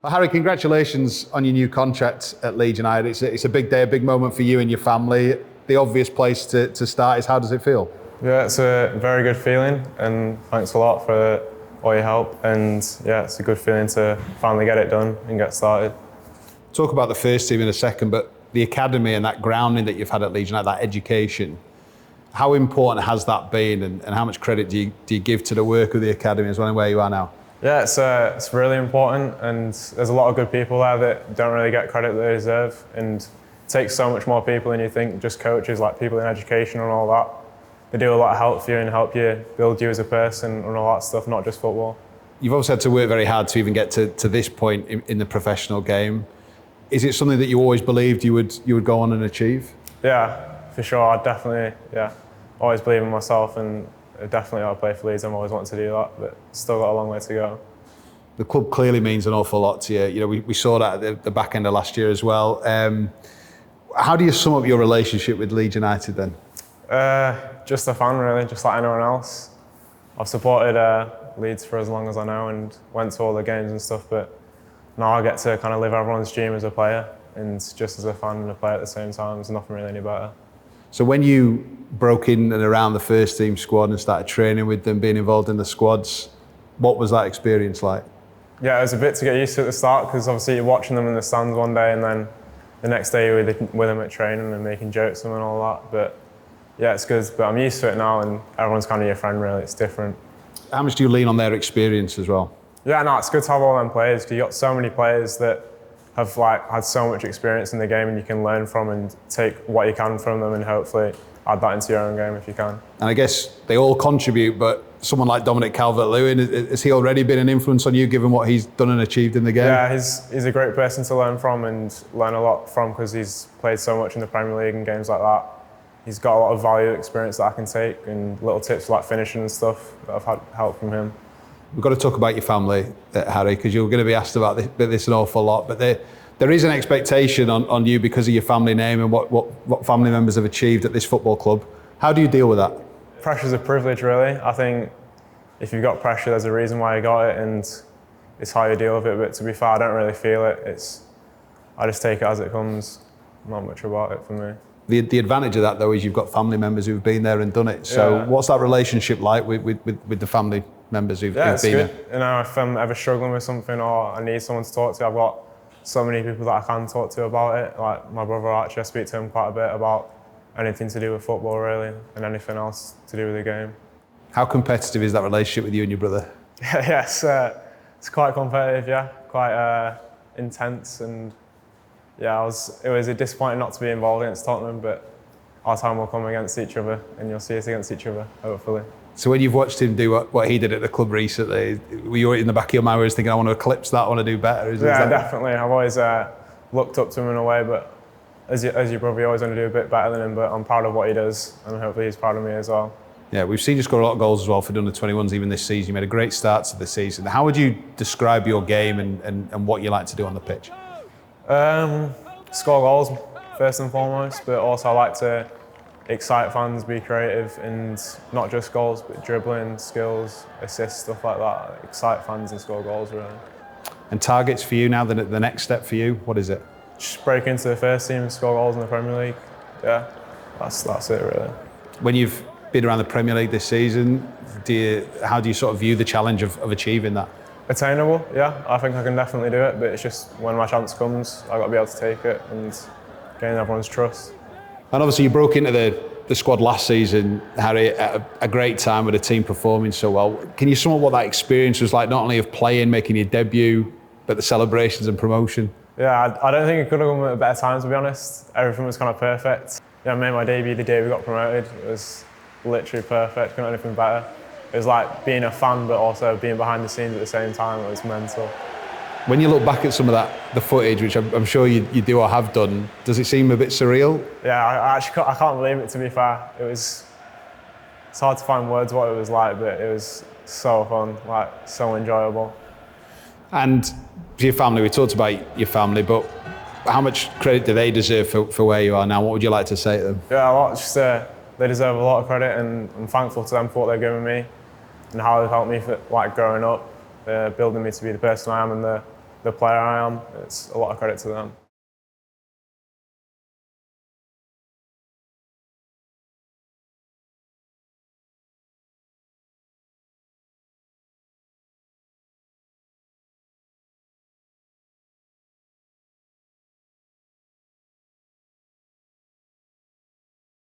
Well, Harry, congratulations on your new contract at Leeds United. It's a big day, a big moment for you and your family. The obvious place to start is, how does it feel? Yeah, it's a very good feeling, and thanks a lot for all your help. And yeah, it's a good feeling to finally get it done and get started. Talk about the first team in a second, but the academy and that grounding that you've had at Leeds United, that education, how important has that been, and how much credit do you give to the work of the academy as well and where you are now? Yeah, it's really important, and there's a lot of good people there that don't really get credit that they deserve, and it takes so much more people than you think, just coaches, like people in education and all that. They do a lot of help for you and help you build you as a person and all that stuff, not just football. You've also had to work very hard to even get to this point in the professional game. Is it something that you always believed you would go on and achieve? Yeah, for sure. I definitely, always believe in myself, and definitely I'll play for Leeds. I've always wanted to do that, but still got a long way to go. The club clearly means an awful lot to you. You know, we saw that at the back end of last year as well. How do you sum up your relationship with Leeds United then? Just a fan, really, just like anyone else. I've supported Leeds for as long as I know and went to all the games and stuff, but now I get to kind of live everyone's dream as a player and just as a fan and a player at the same time. There's nothing really any better. So when you broke in and around the first team squad and started training with them, being involved in the squads, what was that experience like? Yeah, it was a bit to get used to at the start, because obviously you're watching them in the stands one day and then the next day you're with them at training and making jokes with them and all that. But yeah, it's good, but I'm used to it now, and everyone's kind of your friend, really. It's different. How much do you lean on their experience as well? Yeah, no, it's good to have all them players, because you've got so many players that have had so much experience in the game, and you can learn from and take what you can from them and hopefully add that into your own game if you can. And I guess they all contribute, but someone like Dominic Calvert-Lewin, has he already been an influence on you given what he's done and achieved in the game? Yeah, he's a great person to learn from and learn a lot from, because he's played so much in the Premier League and games like that. He's got a lot of value experience that I can take, and little tips like finishing and stuff that I've had help from him. We've got to talk about your family, Harry, because you're going to be asked about this an awful lot, but there is an expectation on you because of your family name and what family members have achieved at this football club. How do you deal with that? Pressure's a privilege, really. I think if you've got pressure, there's a reason why you got it, and it's how you deal with it. But to be fair, I don't really feel it. I just take it as it comes. Not much about it for me. The advantage of that, though, is you've got family members who've been there and done it. So what's that relationship like with the family members who've been there? You know, if I'm ever struggling with something or I need someone to talk to, I've got so many people that I can talk to about it. Like my brother, actually, I speak to him quite a bit about anything to do with football, really, and anything else to do with the game. How competitive is that relationship with you and your brother? Yes, it's quite competitive, yeah, quite intense, and yeah, it was disappointing not to be involved against Tottenham, but our time will come against each other, and you'll see us against each other, hopefully. So when you've watched him do what he did at the club recently, were you in the back of your mind always thinking, I want to eclipse that, I want to do better? Definitely. I've always looked up to him in a way, but as your brother, you always want to do a bit better than him, but I'm proud of what he does, and hopefully he's proud of me as well. Yeah, we've seen you score a lot of goals as well for the under-21s even this season. You made a great start to the season. How would you describe your game and what you like to do on the pitch? Score goals, first and foremost, but also I like to excite fans, be creative, and not just goals, but dribbling, skills, assists, stuff like that. Excite fans and score goals, really. And targets for you now, the next step for you, what is it? Just break into the first team and score goals in the Premier League. Yeah, that's it, really. When you've been around the Premier League this season, how do you sort of view the challenge of achieving that? Attainable, yeah. I think I can definitely do it, but it's just when my chance comes, I've got to be able to take it and gain everyone's trust. And obviously you broke into the squad last season, Harry, at a great time with the team performing so well. Can you sum up what that experience was like, not only of playing, making your debut, but the celebrations and promotion? Yeah, I don't think it could have gone at a better time, to be honest. Everything was kind of perfect. Yeah, I made my debut the day we got promoted. It was literally perfect, couldn't have anything better. It was like being a fan, but also being behind the scenes at the same time. It was mental. When you look back at some of the footage, which I'm sure you do or have done, does it seem a bit surreal? Yeah, I can't believe it, to be fair. It's hard to find words what it was like, but it was so fun, like so enjoyable. And for your family, we talked about your family, but how much credit do they deserve for where you are now? What would you like to say to them? Yeah, a lot. Just they deserve a lot of credit, and I'm thankful to them for what they've given me and how they've helped me growing up, building me to be the person I am and the the player I am. It's a lot of credit to them.